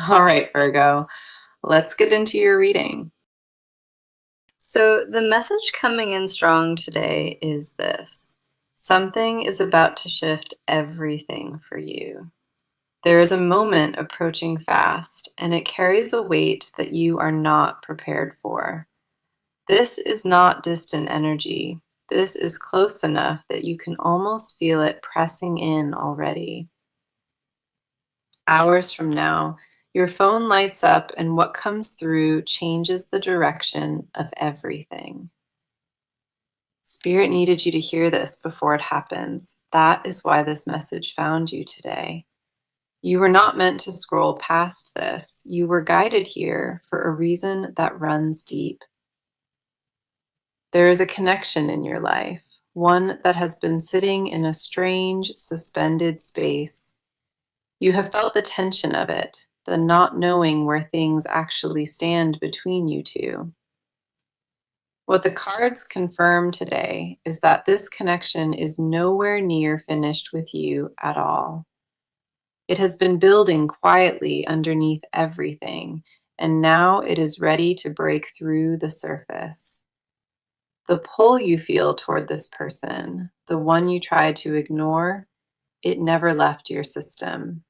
All right, Virgo, let's get into your reading. So, the message coming in strong today is this: something is about to shift everything for you. There is a moment approaching fast, and it carries a weight that you are not prepared for. This is not distant energy. This is close enough that you can almost feel it pressing in already. Hours from now, your phone lights up, and what comes through changes the direction of everything. Spirit needed you to hear this before it happens. That is why this message found you today. You were not meant to scroll past this. You were guided here for a reason that runs deep. There is a connection in your life, one that has been sitting in a strange, suspended space. You have felt the tension of it, the not knowing where things actually stand between you two. What the cards confirm today is that this connection is nowhere near finished with you at all. It has been building quietly underneath everything, and now it is ready to break through the surface. The pull you feel toward this person, the one you tried to ignore, it never left your system.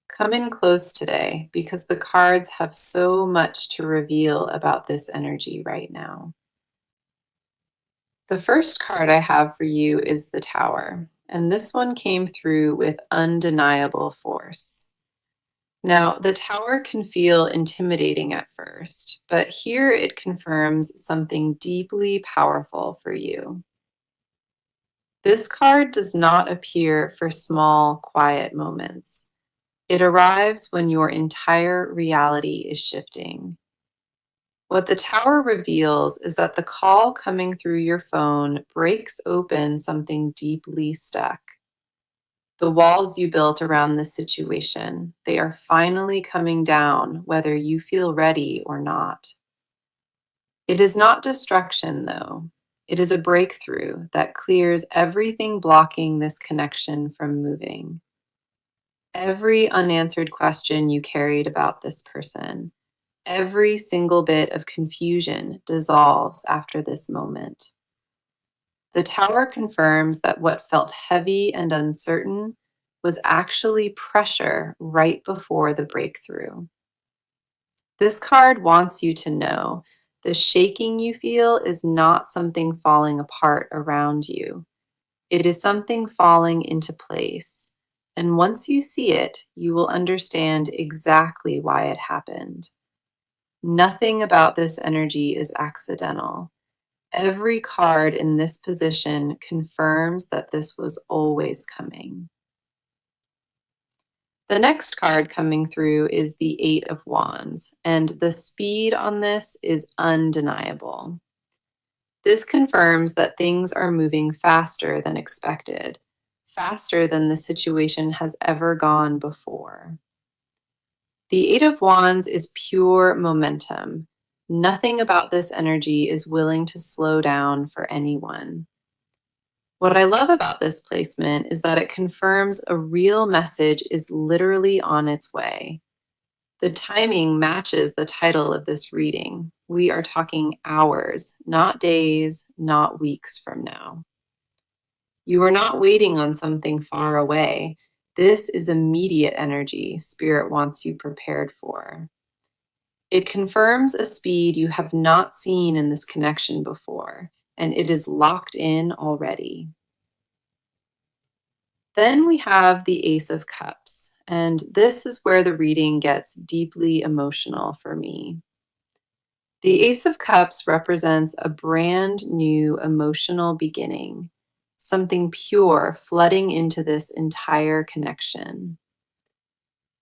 Come in close today because the cards have so much to reveal about this energy right now. The first card I have for you is the Tower, and this one came through with undeniable force. Now, the Tower can feel intimidating at first, but here it confirms something deeply powerful for you. This card does not appear for small, quiet moments. It arrives when your entire reality is shifting. What the Tower reveals is that the call coming through your phone breaks open something deeply stuck. The walls you built around this situation, they are finally coming down, whether you feel ready or not. It is not destruction, though. It is a breakthrough that clears everything blocking this connection from moving. Every unanswered question you carried about this person, every single bit of confusion dissolves after this moment. The Tower confirms that what felt heavy and uncertain was actually pressure right before the breakthrough. This card wants you to know the shaking you feel is not something falling apart around you. It is something falling into place. And once you see it, you will understand exactly why it happened. Nothing about this energy is accidental. Every card in this position confirms that this was always coming. The next card coming through is the Eight of Wands, and the speed on this is undeniable. This confirms that things are moving faster than expected, faster than the situation has ever gone before. The Eight of Wands is pure momentum. Nothing about this energy is willing to slow down for anyone. What I love about this placement is that it confirms a real message is literally on its way. The timing matches the title of this reading. We are talking hours, not days, not weeks from now. You are not waiting on something far away. This is immediate energy Spirit wants you prepared for. It confirms a speed you have not seen in this connection before, and it is locked in already. Then we have the Ace of Cups, and this is where the reading gets deeply emotional for me. The Ace of Cups represents a brand new emotional beginning, something pure flooding into this entire connection.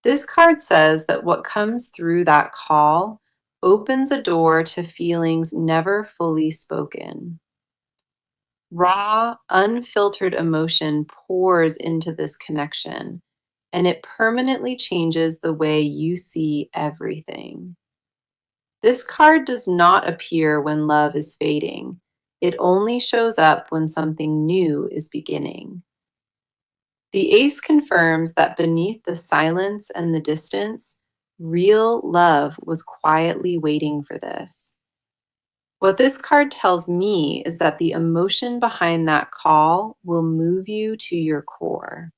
This card says that what comes through that call opens a door to feelings never fully spoken. Raw, unfiltered emotion pours into this connection, and it permanently changes the way you see everything. This card does not appear when love is fading. It only shows up when something new is beginning. The ace confirms that beneath the silence and the distance, real love was quietly waiting for this. What this card tells me is that the emotion behind that call will move you to your core.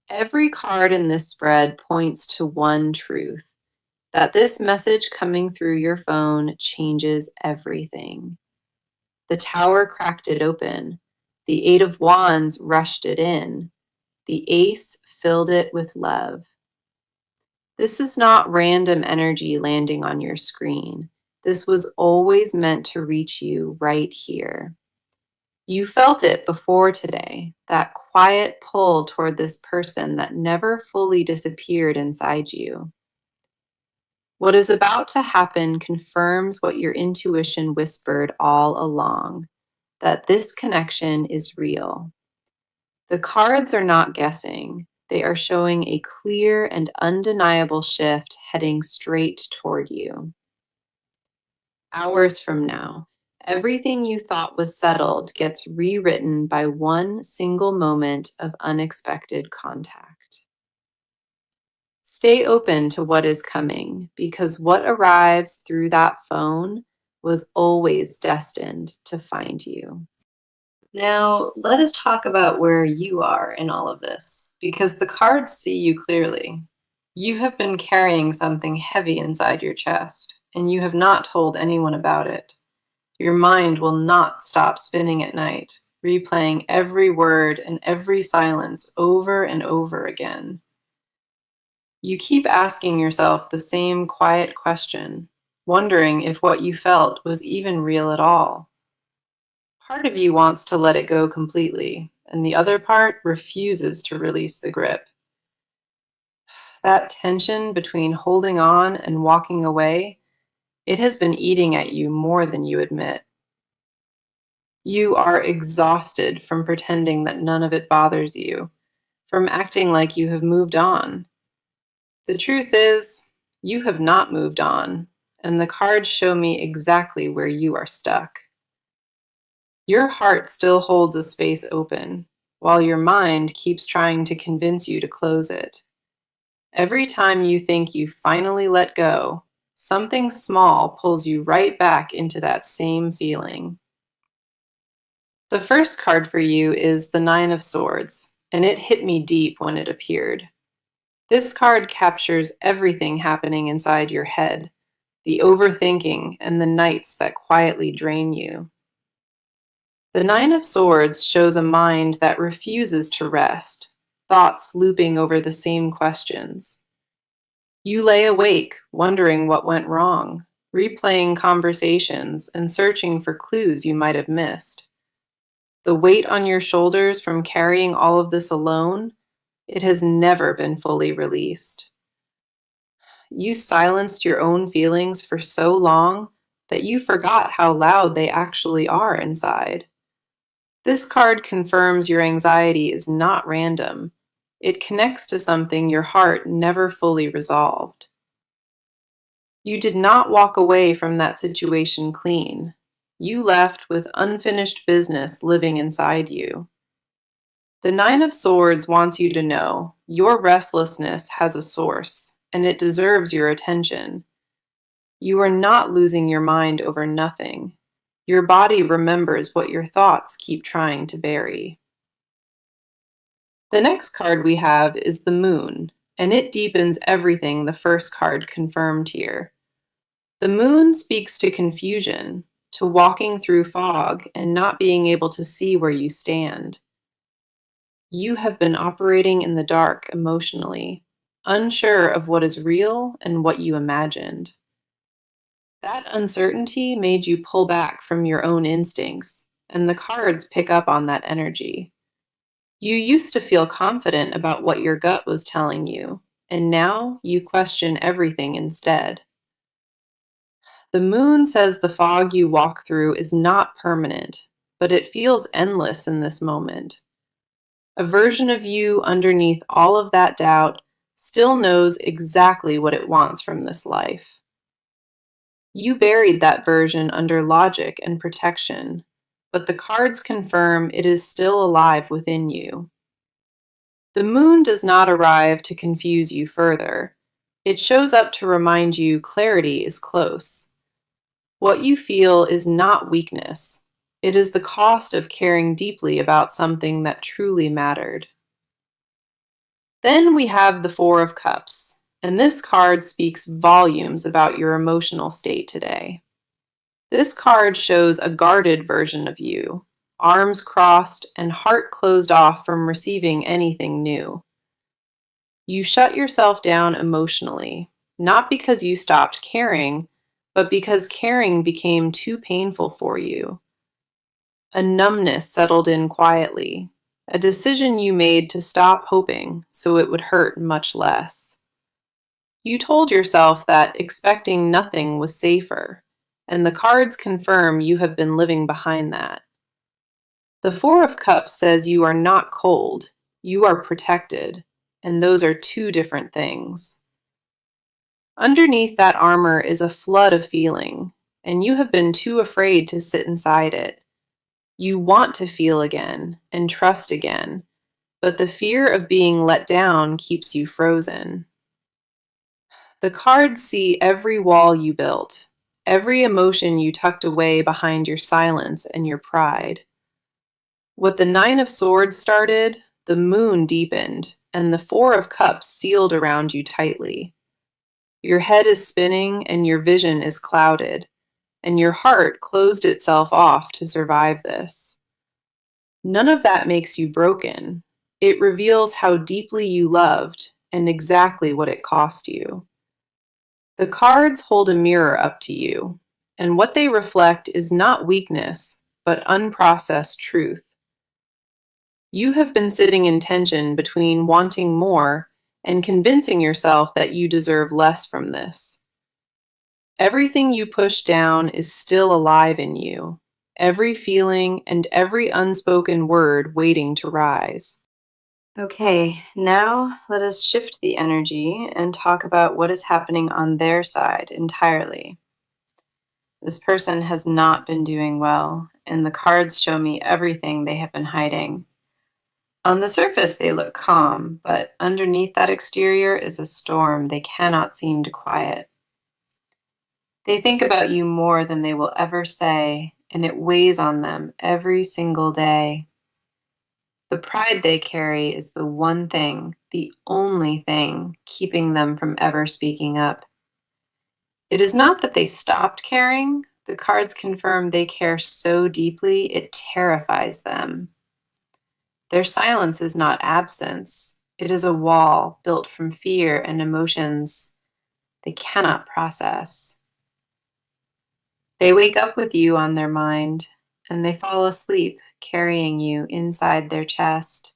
Every card in this spread points to one truth, that this message coming through your phone changes everything. The Tower cracked it open. The Eight of Wands rushed it in. The Ace filled it with love. This is not random energy landing on your screen. This was always meant to reach you right here. You felt it before today, that quiet pull toward this person that never fully disappeared inside you. What is about to happen confirms what your intuition whispered all along, that this connection is real. The cards are not guessing. They are showing a clear and undeniable shift heading straight toward you. Hours from now, everything you thought was settled gets rewritten by one single moment of unexpected contact. Stay open to what is coming, because what arrives through that phone was always destined to find you. Now, let us talk about where you are in all of this, because the cards see you clearly. You have been carrying something heavy inside your chest, and you have not told anyone about it. Your mind will not stop spinning at night, replaying every word and every silence over and over again. You keep asking yourself the same quiet question, wondering if what you felt was even real at all. Part of you wants to let it go completely, and the other part refuses to release the grip. That tension between holding on and walking away, it has been eating at you more than you admit. You are exhausted from pretending that none of it bothers you, from acting like you have moved on. The truth is, you have not moved on, and the cards show me exactly where you are stuck. Your heart still holds a space open, while your mind keeps trying to convince you to close it. Every time you think you finally let go, something small pulls you right back into that same feeling. The first card for you is the Nine of Swords, and it hit me deep when it appeared. This card captures everything happening inside your head, the overthinking and the nights that quietly drain you. The Nine of Swords shows a mind that refuses to rest, thoughts looping over the same questions. You lay awake, wondering what went wrong, replaying conversations and searching for clues you might have missed. The weight on your shoulders from carrying all of this alone, it has never been fully released. You silenced your own feelings for so long that you forgot how loud they actually are inside. This card confirms your anxiety is not random. It connects to something your heart never fully resolved. You did not walk away from that situation clean. You left with unfinished business living inside you. The Nine of Swords wants you to know your restlessness has a source, and it deserves your attention. You are not losing your mind over nothing. Your body remembers what your thoughts keep trying to bury. The next card we have is the Moon, and it deepens everything the first card confirmed here. The Moon speaks to confusion, to walking through fog and not being able to see where you stand. You have been operating in the dark emotionally, unsure of what is real and what you imagined. That uncertainty made you pull back from your own instincts, and the cards pick up on that energy. You used to feel confident about what your gut was telling you, and now you question everything instead. The Moon says the fog you walk through is not permanent, but it feels endless in this moment. A version of you underneath all of that doubt still knows exactly what it wants from this life. You buried that version under logic and protection, but the cards confirm it is still alive within you. The moon does not arrive to confuse you further. It shows up to remind you clarity is close. What you feel is not weakness. It is the cost of caring deeply about something that truly mattered. Then we have the Four of Cups, and this card speaks volumes about your emotional state today. This card shows a guarded version of you, arms crossed and heart closed off from receiving anything new. You shut yourself down emotionally, not because you stopped caring, but because caring became too painful for you. A numbness settled in quietly, a decision you made to stop hoping so it would hurt much less. You told yourself that expecting nothing was safer, and the cards confirm you have been living behind that. The Four of Cups says you are not cold, you are protected, and those are two different things. Underneath that armor is a flood of feeling, and you have been too afraid to sit inside it. You want to feel again and trust again, but the fear of being let down keeps you frozen. The cards see every wall you built, every emotion you tucked away behind your silence and your pride. What the Nine of Swords started, the moon deepened, and the Four of Cups sealed around you tightly. Your head is spinning and your vision is clouded, and your heart closed itself off to survive this. None of that makes you broken. It reveals how deeply you loved and exactly what it cost you. The cards hold a mirror up to you, and what they reflect is not weakness, but unprocessed truth. You have been sitting in tension between wanting more and convincing yourself that you deserve less from this. Everything you push down is still alive in you, every feeling and every unspoken word waiting to rise. Okay, now let us shift the energy and talk about what is happening on their side entirely. This person has not been doing well, and the cards show me everything they have been hiding. On the surface, they look calm, but underneath that exterior is a storm they cannot seem to quiet. They think about you more than they will ever say, and it weighs on them every single day. The pride they carry is the one thing, the only thing, keeping them from ever speaking up. It is not that they stopped caring. The cards confirm they care so deeply it terrifies them. Their silence is not absence. It is a wall built from fear and emotions they cannot process. They wake up with you on their mind, and they fall asleep carrying you inside their chest.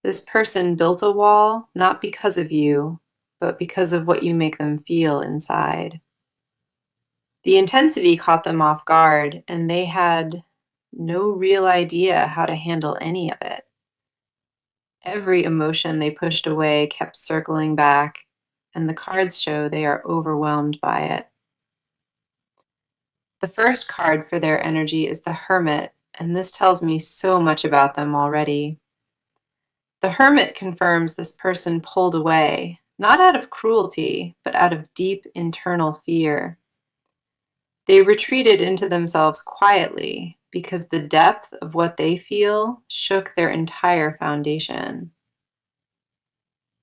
This person built a wall not because of you, but because of what you make them feel inside. The intensity caught them off guard, and they had no real idea how to handle any of it. Every emotion they pushed away kept circling back, and the cards show they are overwhelmed by it. The first card for their energy is the Hermit, and this tells me so much about them already. The Hermit confirms this person pulled away, not out of cruelty, but out of deep internal fear. They retreated into themselves quietly because the depth of what they feel shook their entire foundation.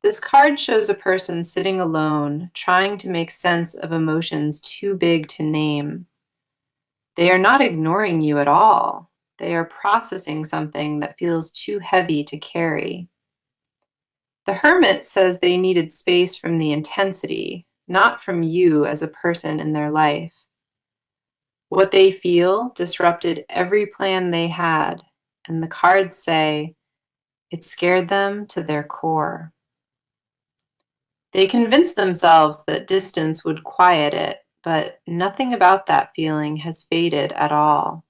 This card shows a person sitting alone, trying to make sense of emotions too big to name. They are not ignoring you at all. They are processing something that feels too heavy to carry. The Hermit says they needed space from the intensity, not from you as a person in their life. What they feel disrupted every plan they had, and the cards say it scared them to their core. They convinced themselves that distance would quiet it, but nothing about that feeling has faded at all.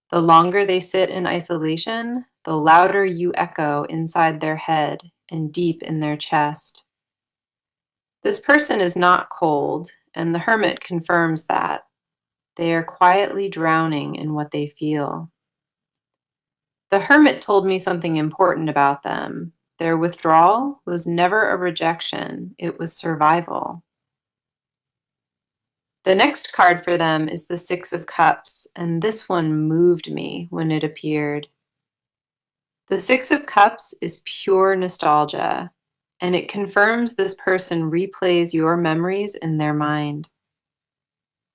The longer they sit in isolation, the louder you echo inside their head and deep in their chest. This person is not cold, and the Hermit confirms that. They are quietly drowning in what they feel. The Hermit told me something important about them. Their withdrawal was never a rejection, it was survival. The next card for them is the Six of Cups, and this one moved me when it appeared. The Six of Cups is pure nostalgia, and it confirms this person replays your memories in their mind.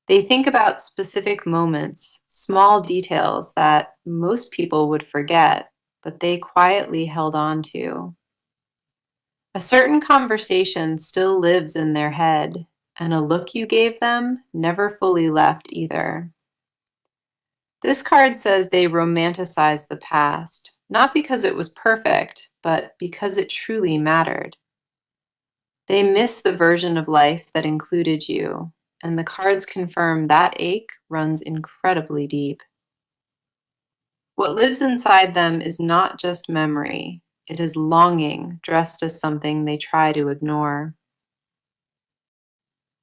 They think about specific moments, small details that most people would forget, but they quietly held on to. A certain conversation still lives in their head, and a look you gave them never fully left either. This card says they romanticize the past, not because it was perfect, but because it truly mattered. They miss the version of life that included you, and the cards confirm that ache runs incredibly deep. What lives inside them is not just memory, it is longing dressed as something they try to ignore.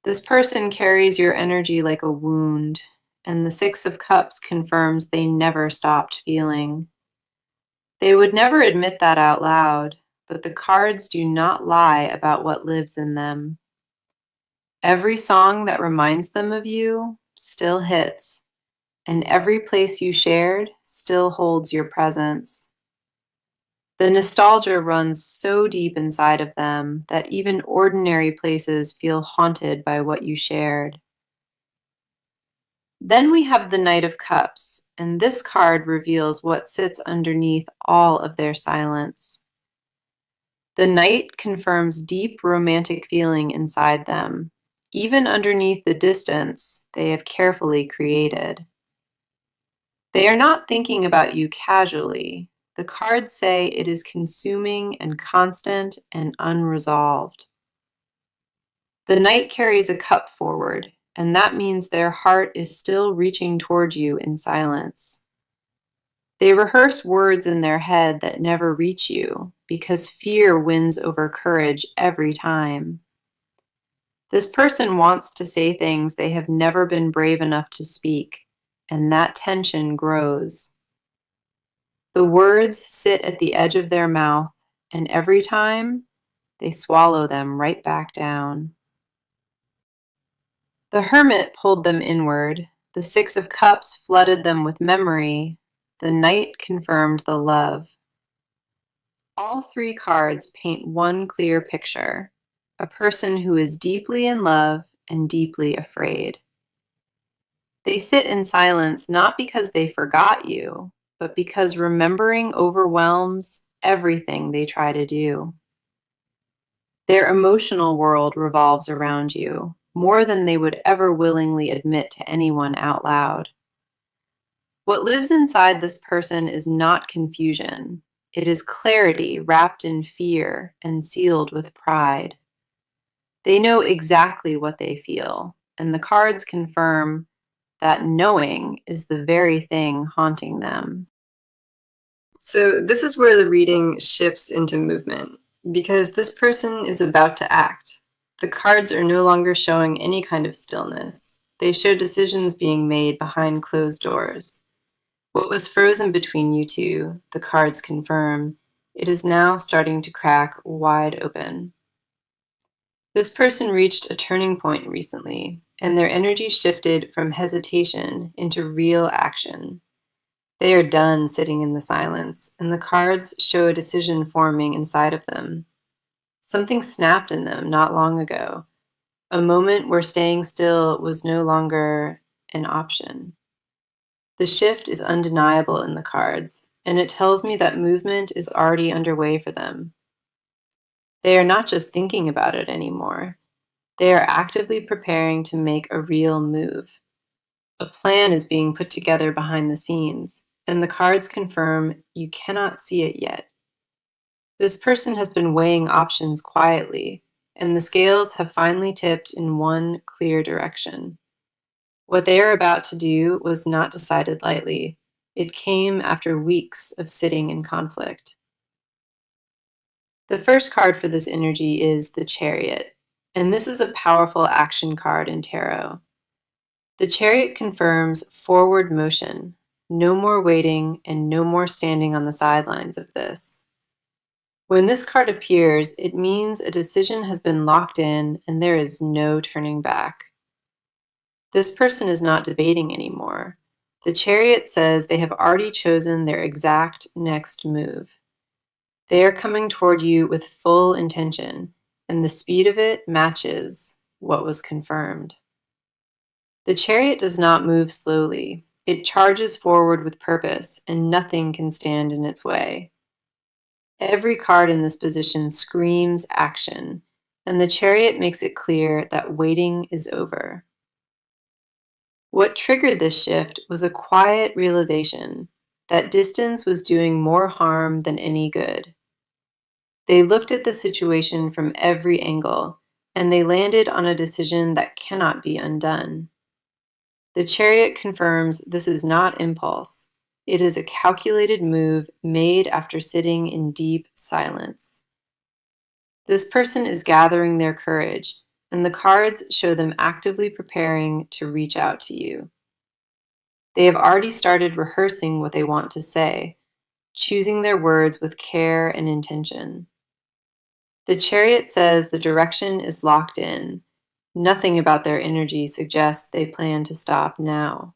This person carries your energy like a wound, and the Six of Cups confirms they never stopped feeling. They would never admit that out loud, but the cards do not lie about what lives in them. Every song that reminds them of you still hits, and every place you shared still holds your presence. The nostalgia runs so deep inside of them that even ordinary places feel haunted by what you shared. Then we have the Knight of Cups, and this card reveals what sits underneath all of their silence. The Knight confirms deep romantic feeling inside them, even underneath the distance they have carefully created. They are not thinking about you casually. The cards say it is consuming and constant and unresolved. The Knight carries a cup forward, and that means their heart is still reaching toward you in silence. They rehearse words in their head that never reach you because fear wins over courage every time. This person wants to say things they have never been brave enough to speak, and that tension grows. The words sit at the edge of their mouth, and every time they swallow them right back down. The Hermit pulled them inward. The Six of Cups flooded them with memory. The Knight confirmed the love. All three cards paint one clear picture: a person who is deeply in love and deeply afraid. They sit in silence not because they forgot you, but because remembering overwhelms everything they try to do. Their emotional world revolves around you, more than they would ever willingly admit to anyone out loud. What lives inside this person is not confusion. It is clarity wrapped in fear and sealed with pride. They know exactly what they feel, and the cards confirm that knowing is the very thing haunting them. So this is where the reading shifts into movement, because this person is about to act. The cards are no longer showing any kind of stillness. They show decisions being made behind closed doors. What was frozen between you two, the cards confirm, it is now starting to crack wide open. This person reached a turning point recently, and their energy shifted from hesitation into real action. They are done sitting in the silence, and the cards show a decision forming inside of them. Something snapped in them not long ago, a moment where staying still was no longer an option. The shift is undeniable in the cards, and it tells me that movement is already underway for them. They are not just thinking about it anymore. They are actively preparing to make a real move. A plan is being put together behind the scenes, and the cards confirm you cannot see it yet. This person has been weighing options quietly, and the scales have finally tipped in one clear direction. What they are about to do was not decided lightly. It came after weeks of sitting in conflict. The first card for this energy is the Chariot, and this is a powerful action card in tarot. The Chariot confirms forward motion. No more waiting and no more standing on the sidelines of this. When this card appears, it means a decision has been locked in and there is no turning back. This person is not debating anymore. The Chariot says they have already chosen their exact next move. They are coming toward you with full intention, and the speed of it matches what was confirmed. The Chariot does not move slowly. It charges forward with purpose, and nothing can stand in its way. Every card in this position screams action, and the Chariot makes it clear that waiting is over. What triggered this shift was a quiet realization that distance was doing more harm than any good. They looked at the situation from every angle, and they landed on a decision that cannot be undone. The Chariot confirms this is not impulse. It is a calculated move made after sitting in deep silence. This person is gathering their courage, and the cards show them actively preparing to reach out to you. They have already started rehearsing what they want to say, choosing their words with care and intention. The Chariot says the direction is locked in. Nothing about their energy suggests they plan to stop now.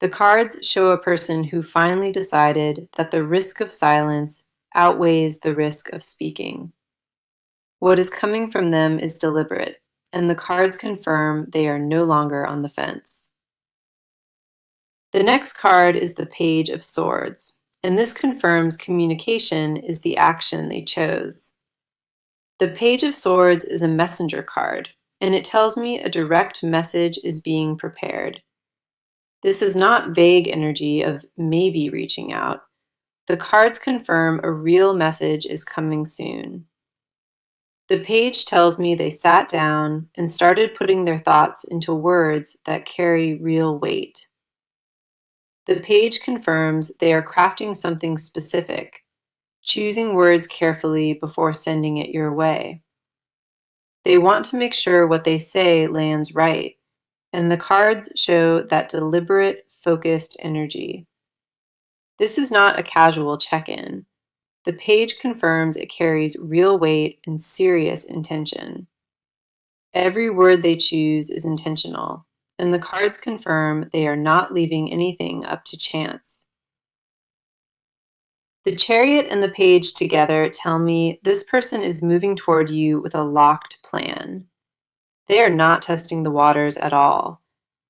The cards show a person who finally decided that the risk of silence outweighs the risk of speaking. What is coming from them is deliberate, and the cards confirm they are no longer on the fence. The next card is the Page of Swords, and this confirms communication is the action they chose. The Page of Swords is a messenger card, and it tells me a direct message is being prepared. This is not vague energy of maybe reaching out. The cards confirm a real message is coming soon. The page tells me they sat down and started putting their thoughts into words that carry real weight. The page confirms they are crafting something specific, choosing words carefully before sending it your way. They want to make sure what they say lands right, and the cards show that deliberate, focused energy. This is not a casual check-in. The page confirms it carries real weight and serious intention. Every word they choose is intentional, and the cards confirm they are not leaving anything up to chance. The Chariot and the Page together tell me this person is moving toward you with a locked plan. They are not testing the waters at all.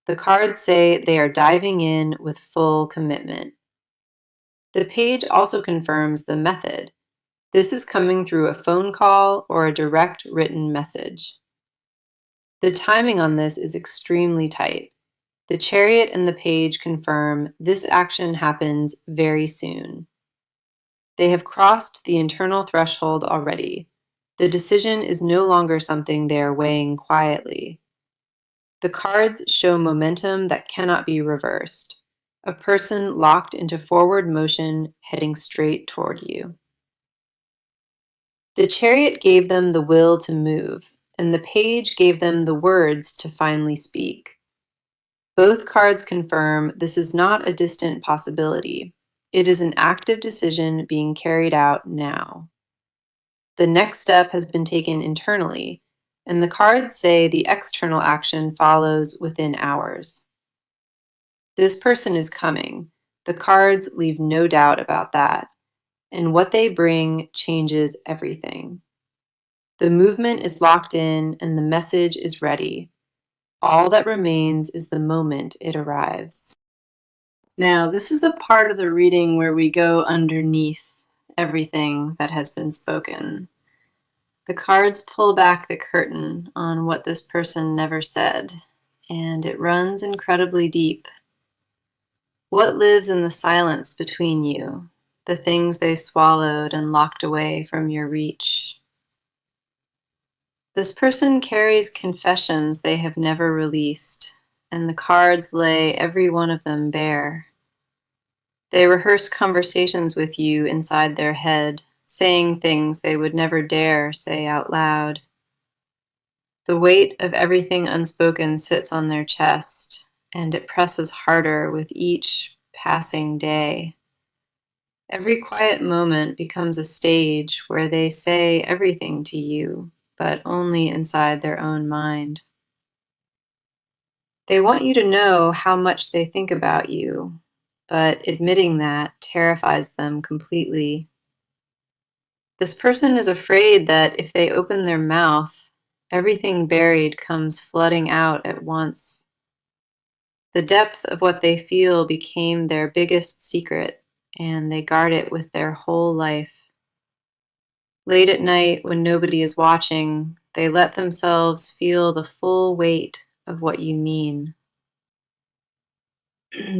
The cards say they are diving in with full commitment. The page also confirms the method. This is coming through a phone call or a direct written message. The timing on this is extremely tight. The Chariot and the Page confirm this action happens very soon. They have crossed the internal threshold already. The decision is no longer something they are weighing quietly. The cards show momentum that cannot be reversed. A person locked into forward motion heading straight toward you. The Chariot gave them the will to move, and the Page gave them the words to finally speak. Both cards confirm this is not a distant possibility. It is an active decision being carried out now. The next step has been taken internally, and the cards say the external action follows within hours. This person is coming. The cards leave no doubt about that, and what they bring changes everything. The movement is locked in, and the message is ready. All that remains is the moment it arrives. Now, this is the part of the reading where we go underneath everything that has been spoken. The cards pull back the curtain on what this person never said, and it runs incredibly deep. What lives in the silence between you, the things they swallowed and locked away from your reach? This person carries confessions they have never released, and the cards lay every one of them bare. They rehearse conversations with you inside their head, saying things they would never dare say out loud. The weight of everything unspoken sits on their chest, and it presses harder with each passing day. Every quiet moment becomes a stage where they say everything to you, but only inside their own mind. They want you to know how much they think about you, but admitting that terrifies them completely. This person is afraid that if they open their mouth, everything buried comes flooding out at once. The depth of what they feel became their biggest secret, and they guard it with their whole life. Late at night, when nobody is watching, they let themselves feel the full weight of what you mean.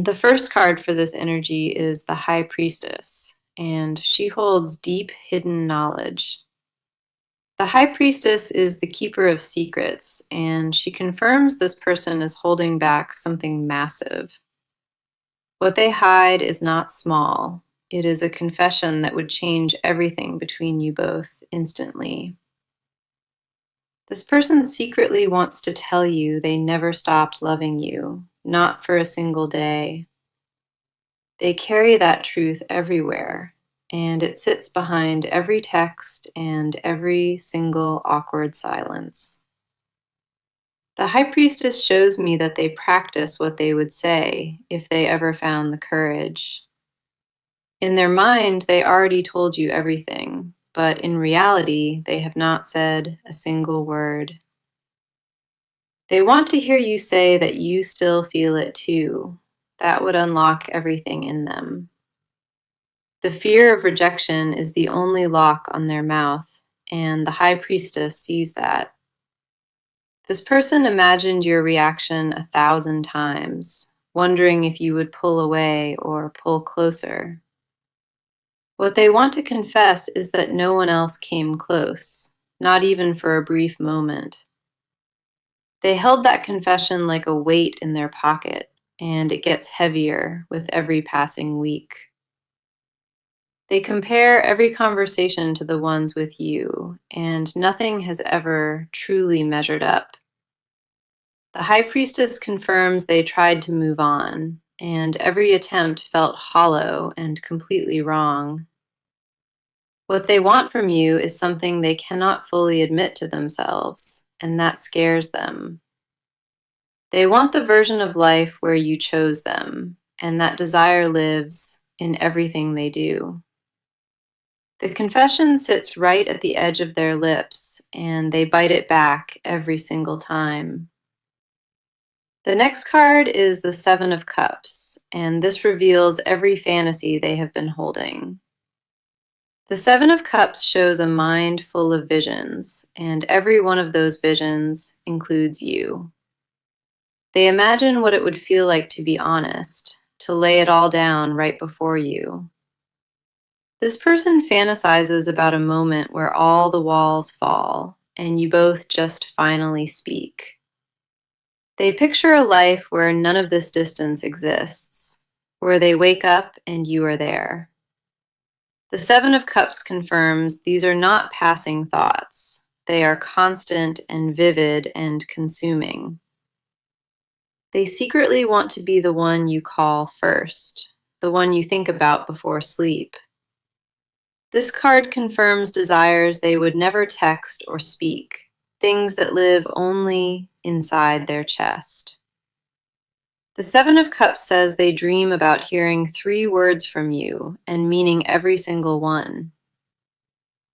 The first card for this energy is the High Priestess, and she holds deep hidden knowledge. The High Priestess is the keeper of secrets, and she confirms this person is holding back something massive. What they hide is not small. It is a confession that would change everything between you both instantly. This person secretly wants to tell you they never stopped loving you, not for a single day. They carry that truth everywhere, and it sits behind every text and every single awkward silence. The High Priestess shows me that they practice what they would say if they ever found the courage. In their mind, they already told you everything, but in reality, they have not said a single word. They want to hear you say that you still feel it too. That would unlock everything in them. The fear of rejection is the only lock on their mouth, and the High Priestess sees that. This person imagined your reaction 1,000 times, wondering if you would pull away or pull closer. What they want to confess is that no one else came close, not even for a brief moment. They held that confession like a weight in their pocket, and it gets heavier with every passing week. They compare every conversation to the ones with you, and nothing has ever truly measured up. The High Priestess confirms they tried to move on, and every attempt felt hollow and completely wrong. What they want from you is something they cannot fully admit to themselves, and that scares them. They want the version of life where you chose them, and that desire lives in everything they do. The confession sits right at the edge of their lips, and they bite it back every single time. The next card is the Seven of Cups, and this reveals every fantasy they have been holding. The Seven of Cups shows a mind full of visions, and every one of those visions includes you. They imagine what it would feel like to be honest, to lay it all down right before you. This person fantasizes about a moment where all the walls fall, and you both just finally speak. They picture a life where none of this distance exists, where they wake up and you are there. The Seven of Cups confirms these are not passing thoughts. They are constant and vivid and consuming. They secretly want to be the one you call first, the one you think about before sleep. This card confirms desires they would never text or speak, things that live only inside their chest. The Seven of Cups says they dream about hearing 3 words from you and meaning every single one.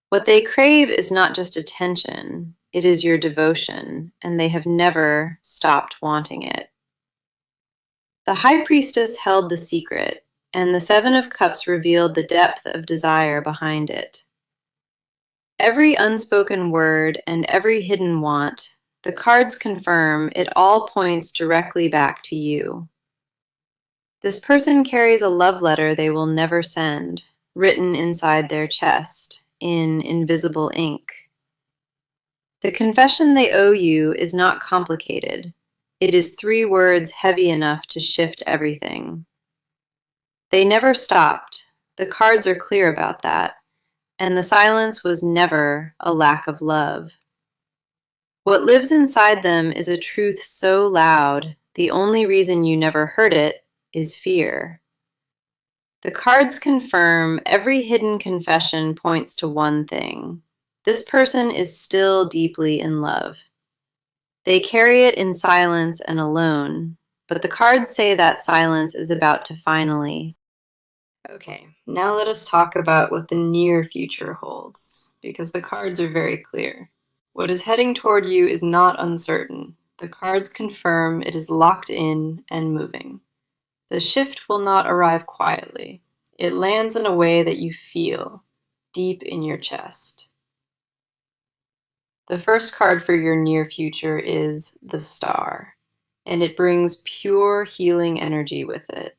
What they crave is not just attention, it is your devotion, and they have never stopped wanting it. The High Priestess held the secret, and the Seven of Cups revealed the depth of desire behind it. Every unspoken word and every hidden want, the cards confirm it all points directly back to you. This person carries a love letter they will never send, written inside their chest, in invisible ink. The confession they owe you is not complicated. It is 3 words heavy enough to shift everything. They never stopped. The cards are clear about that. And the silence was never a lack of love. What lives inside them is a truth so loud, the only reason you never heard it is fear. The cards confirm every hidden confession points to one thing. This person is still deeply in love. They carry it in silence and alone, but the cards say that silence is about to finally. Okay, now let us talk about what the near future holds, because the cards are very clear. What is heading toward you is not uncertain. The cards confirm it is locked in and moving. The shift will not arrive quietly. It lands in a way that you feel, deep in your chest. The first card for your near future is the Star, and it brings pure healing energy with it.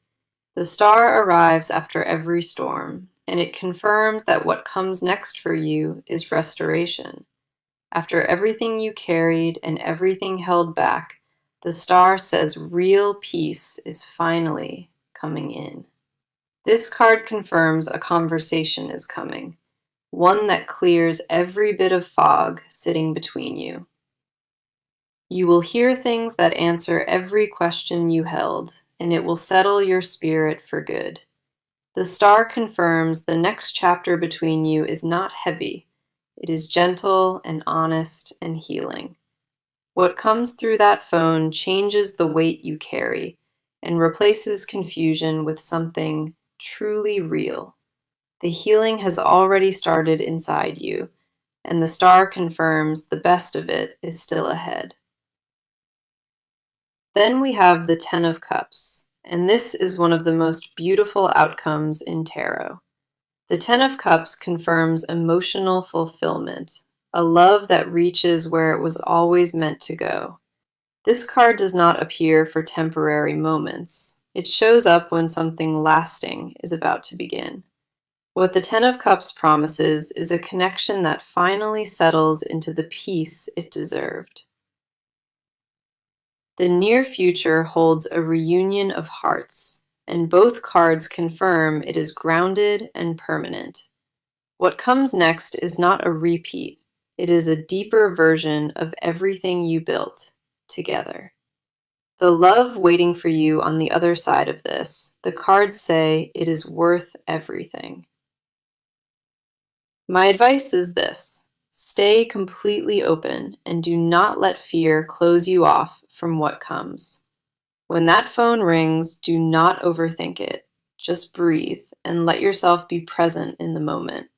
The star arrives after every storm, and it confirms that what comes next for you is restoration. After everything you carried and everything held back, the star says real peace is finally coming in. This card confirms a conversation is coming, one that clears every bit of fog sitting between you. You will hear things that answer every question you held, and it will settle your spirit for good. The star confirms the next chapter between you is not heavy. It is gentle and honest and healing. What comes through that phone changes the weight you carry and replaces confusion with something truly real. The healing has already started inside you, and the star confirms the best of it is still ahead. Then we have the Ten of Cups, and this is one of the most beautiful outcomes in tarot. The Ten of Cups confirms emotional fulfillment, a love that reaches where it was always meant to go. This card does not appear for temporary moments. It shows up when something lasting is about to begin. What the Ten of Cups promises is a connection that finally settles into the peace it deserved. The near future holds a reunion of hearts, and both cards confirm it is grounded and permanent. What comes next is not a repeat. It is a deeper version of everything you built together. The love waiting for you on the other side of this, the cards say it is worth everything. My advice is this: stay completely open and do not let fear close you off from what comes. When that phone rings, do not overthink it. Just breathe and let yourself be present in the moment.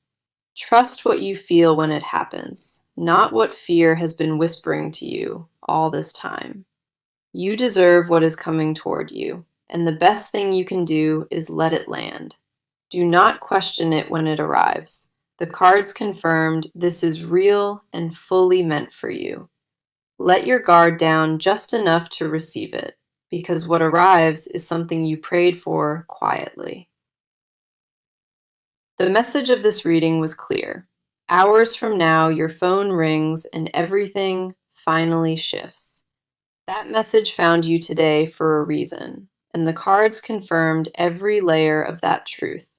Trust what you feel when it happens, not what fear has been whispering to you all this time. You deserve what is coming toward you, and the best thing you can do is let it land. Do not question it when it arrives. The cards confirmed this is real and fully meant for you. Let your guard down just enough to receive it, because what arrives is something you prayed for quietly. The message of this reading was clear. Hours from now, your phone rings and everything finally shifts. That message found you today for a reason, and the cards confirmed every layer of that truth.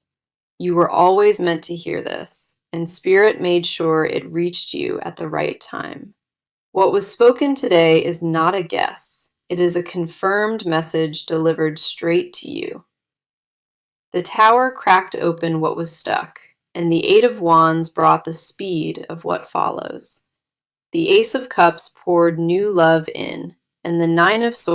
You were always meant to hear this, and Spirit made sure it reached you at the right time. What was spoken today is not a guess. It is a confirmed message delivered straight to you. The tower cracked open what was stuck, and the Eight of Wands brought the speed of what follows. The Ace of Cups poured new love in, and the Nine of Swords